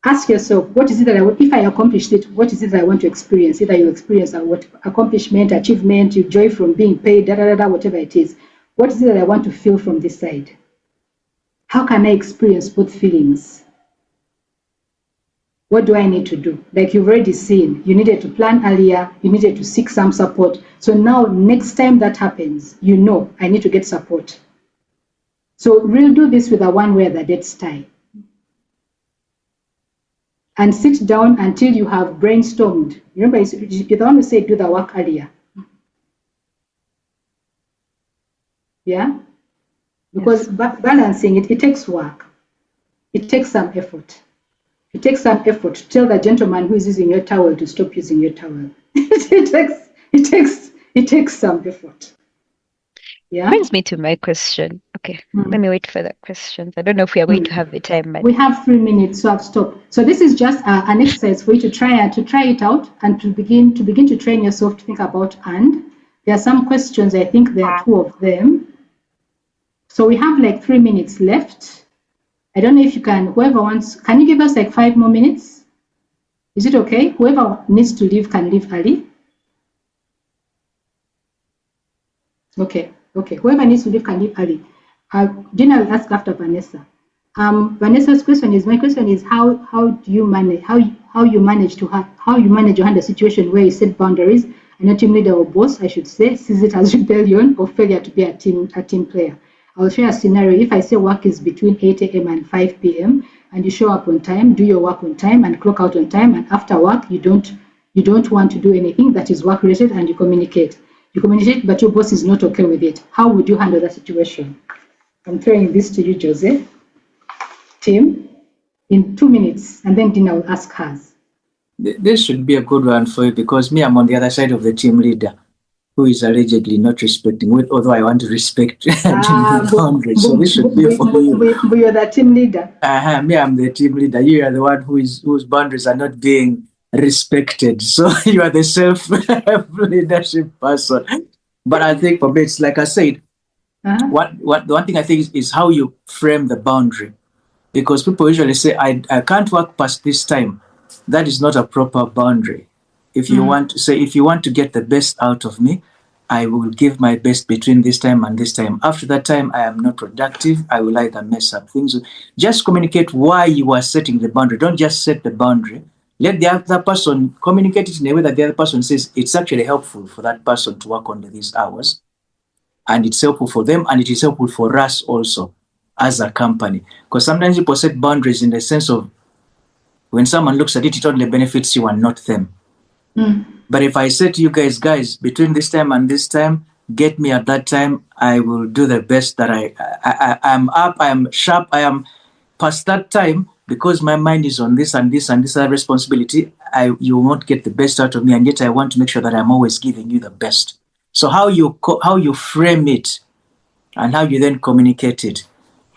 Ask yourself, what is it that if I accomplish it, what is it that I want to experience? Either you experience what accomplishment, achievement, you joy from being paid, whatever it is. What is it that I want to feel from this side? How can I experience both feelings? What do I need to do? Like you've already seen, you needed to plan earlier, you needed to seek some support. So now, next time that happens, you know, I need to get support. So we'll do this with a one where the dates tie. And sit down until you have brainstormed. Remember, you don't want to say do the work earlier. Yeah? Because balancing it takes work. It takes some effort. It takes some effort to tell the gentleman who is using your towel to stop using your towel. it takes some effort. Yeah. Brings me to my question. Okay, let me wait for the questions. I don't know if we are going to have the time. But we have 3 minutes, so I've stopped. So this is just an exercise for you to try it out and to begin to train yourself to think about. And there are some questions. I think there are 2 of them. So we have like 3 minutes left. I don't know if you can. Whoever wants, can you give us like 5 more minutes? Is it okay? Whoever needs to leave can leave early. Okay. Whoever needs to leave can leave early. Dina will ask after Vanessa. Vanessa's question is, my question is how do you manage how you manage to handle a situation where you set boundaries and a team leader or boss, I should say, sees it as rebellion or failure to be a team player. I'll share a scenario. If I say work is between 8 a.m. and 5 p.m. and you show up on time, do your work on time and clock out on time, and after work you don't want to do anything that is work related, and you communicate, but your boss is not okay with it. How would you handle that situation? I'm throwing this to you, Jose. Tim, in 2 minutes, and then Dina will ask hers. This should be a good one for you, because me, I'm on the other side of the team leader who is allegedly not respecting, although I want to respect boundaries. So this should be for you. But you're the team leader. Me, I'm the team leader. You are the one whose boundaries are not being respected. So you are the self-leadership person. But I think for me, it's like I said, the one thing I think is how you frame the boundary. Because people usually say, I can't work past this time. That is not a proper boundary. If you want to get the best out of me, I will give my best between this time and this time. After that time, I am not productive. I will either mess up things. Just communicate why you are setting the boundary. Don't just set the boundary. Let the other person communicate it in a way that the other person says it's actually helpful for that person to work under these hours. And it's helpful for them, and it is helpful for us also as a company. Because sometimes people set boundaries in the sense of when someone looks at it, it only benefits you and not them. But if I say to you guys, between this time and this time, get me at that time, I will do the best that I am up, I am sharp, I am past that time, because my mind is on this and this and this other responsibility, you won't get the best out of me, and yet I want to make sure that I'm always giving you the best. So how you frame it and how you then communicate it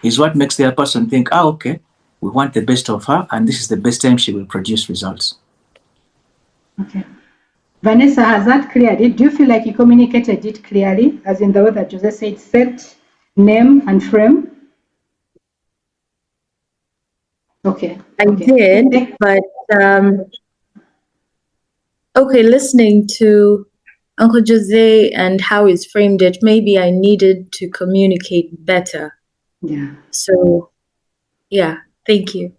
is what makes the other person think, okay, we want the best of her, and this is the best time she will produce results. Okay. Vanessa, has that cleared it? Do you feel like you communicated it clearly, as in the way that Jose said, set, name, and frame? Okay. I did, but listening to Uncle Jose and how he's framed it, maybe I needed to communicate better. Yeah. So, yeah, thank you.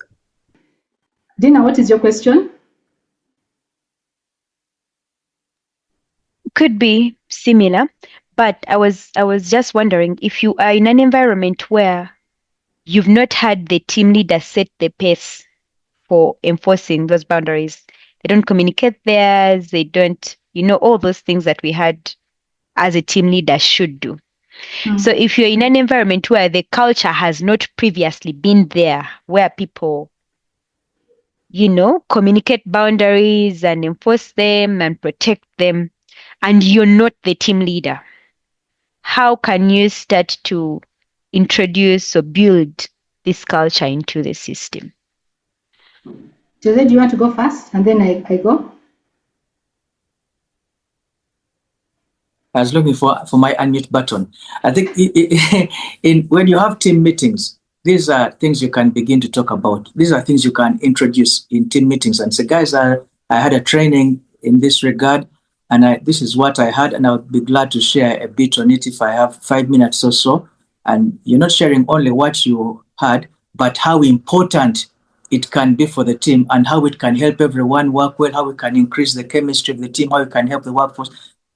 Dina, what is your question? Could be similar, But I was just wondering, if you are in an environment where you've not had the team leader set the pace for enforcing those boundaries, they don't communicate theirs, they don't, all those things that we had as a team leader should do. So if you're in an environment where the culture has not previously been there, where people, communicate boundaries and enforce them and protect them, and you're not the team leader, how can you start to introduce or build this culture into the system? Jose, do you want to go first and then I go? I was looking for my unmute button. I think when you have team meetings, these are things you can begin to talk about. These are things you can introduce in team meetings and say, guys, I had a training in this regard, and this is what I had, and I would be glad to share a bit on it if I have 5 minutes or so. And you're not sharing only what you had, but how important it can be for the team and how it can help everyone work well, how it can increase the chemistry of the team, how it can help the workforce.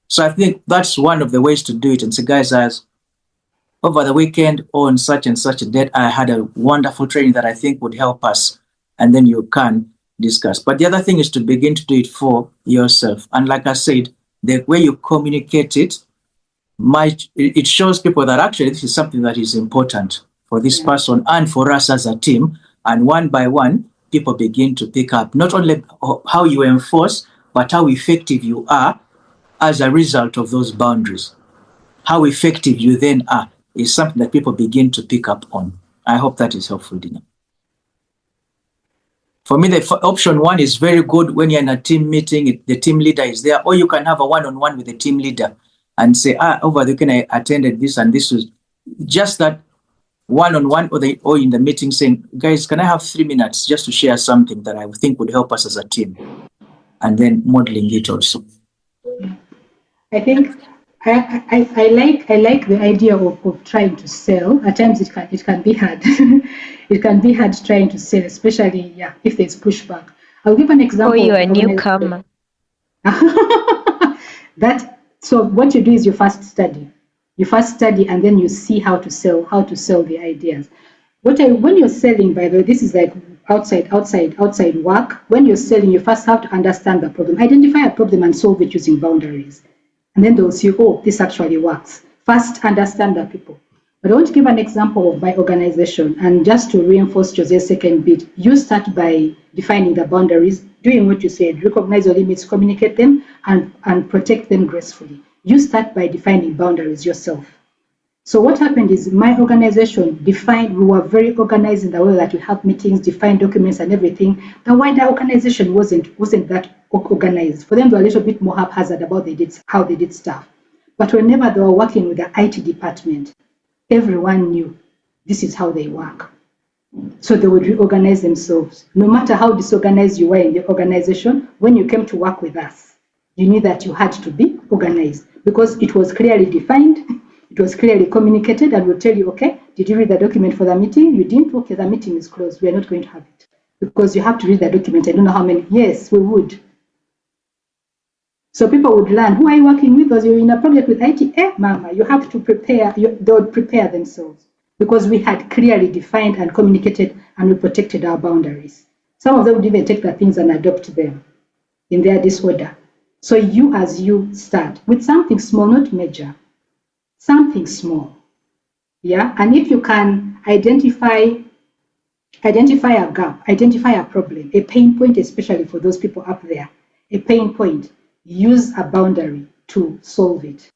So I think that's one of the ways to do it. And say, guys, as over the weekend on such and such a date, I had a wonderful training that I think would help us. And then you can discuss. But the other thing is to begin to do it for yourself. And like I said, the way you communicate it, it shows people that actually this is something that is important for this person and for us as a team. And one by one, people begin to pick up not only how you enforce, but how effective you are as a result of those boundaries. How effective you then are is something that people begin to pick up on. I hope that is helpful, Dina. For me, the option one is very good when you're in a team meeting, the team leader is there, or you can have a one-on-one with the team leader and say, over the weekend I attended this, and this was just that one-on-one or in the meeting saying, guys, can I have 3 minutes just to share something that I think would help us as a team? And then modeling it also. I think I like the idea of trying to sell. At times it can be hard. It can be hard trying to sell, especially if there's pushback. I'll give an example. Oh, you're a newcomer. So what you do is you first study. You first study and then you see how to sell the ideas. When you're selling, by the way, this is like outside work. When you're selling, you first have to understand the problem. Identify a problem and solve it using boundaries. And then they'll see, oh, this actually works. First, understand the people. But I want to give an example of my organization. And just to reinforce Jose's second bit, you start by defining the boundaries, doing what you said, recognize your limits, communicate them, and protect them gracefully. You start by defining boundaries yourself. So what happened is my organization we were very organized in the way that we have meetings, define documents and everything. The wider organization wasn't that organized. For them, they were a little bit more haphazard about how they did stuff. But whenever they were working with the IT department, everyone knew this is how they work. So they would reorganize themselves. No matter how disorganized you were in the organization, when you came to work with us, you knew that you had to be organized because it was clearly defined. It was clearly communicated and will tell you, okay, did you read the document for the meeting? You didn't? Okay, the meeting is closed. We are not going to have it. Because you have to read the document. I don't know how many. Yes, we would. So people would learn, who are you working with? Was you in a project with IT? Mama, you have to prepare. They would prepare themselves. Because we had clearly defined and communicated and we protected our boundaries. Some of them would even take the things and adopt them in their disorder. So you start with something small, not major. Something small, and if you can identify a gap, identify a problem, a pain point, especially for those people up there, a pain point, use a boundary to solve it.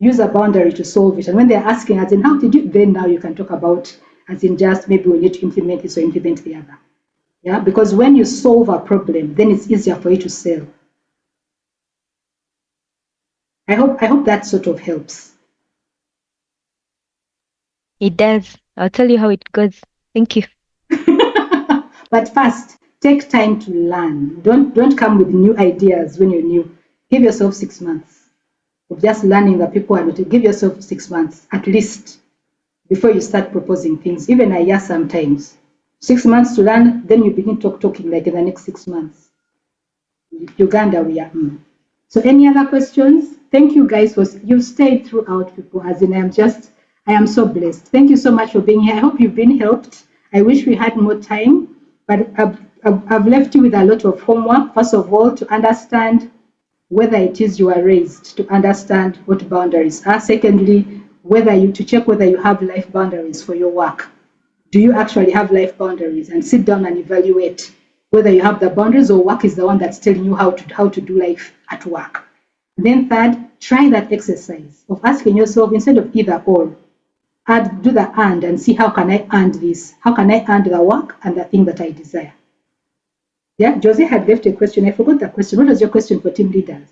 Use a boundary to solve it. And when they're asking, as in, how did you, then now you can talk about, as in just maybe we need to implement this or implement the other. Because when you solve a problem, then it's easier for you to sell. I hope that sort of helps. It does. I'll tell you how it goes. Thank you. But first, take time to learn. Don't come with new ideas when you're new. Give yourself 6 months of just learning the people and to give yourself 6 months at least before you start proposing things. Even a year sometimes. 6 months to learn, then you begin talking like in the next 6 months. Uganda, we are. So any other questions? Thank you guys for you've stayed throughout, people. As in, I am so blessed. Thank you so much for being here. I hope you've been helped. I wish we had more time, but I've left you with a lot of homework. First of all, to understand whether it is you are raised, to understand what boundaries are. Secondly, to check whether you have life boundaries for your work. Do you actually have life boundaries? And sit down and evaluate whether you have the boundaries or work is the one that's telling you how to do life at work. And then third, try that exercise of asking yourself, instead of either or, do the and see, how can I earn this? How can I earn the work and the thing that I desire? Yeah, Jose had left a question. I forgot the question. What was your question for team leaders?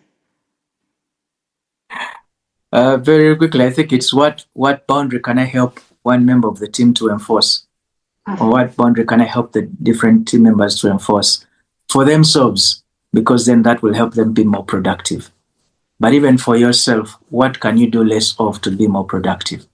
Very quickly, I think it's what boundary can I help one member of the team to enforce? Or what boundary can I help the different team members to enforce for themselves? Because then that will help them be more productive. But even for yourself, what can you do less of to be more productive?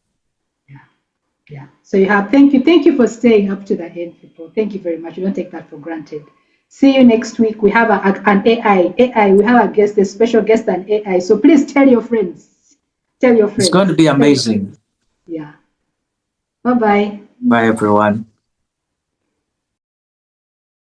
Yeah. So thank you for staying up to the end, people. Thank you very much. We don't take that for granted. See you next week. We have an AI. We have a special guest, an AI. So please tell your friends. It's going to be amazing. Yeah. Bye-bye. Bye, everyone.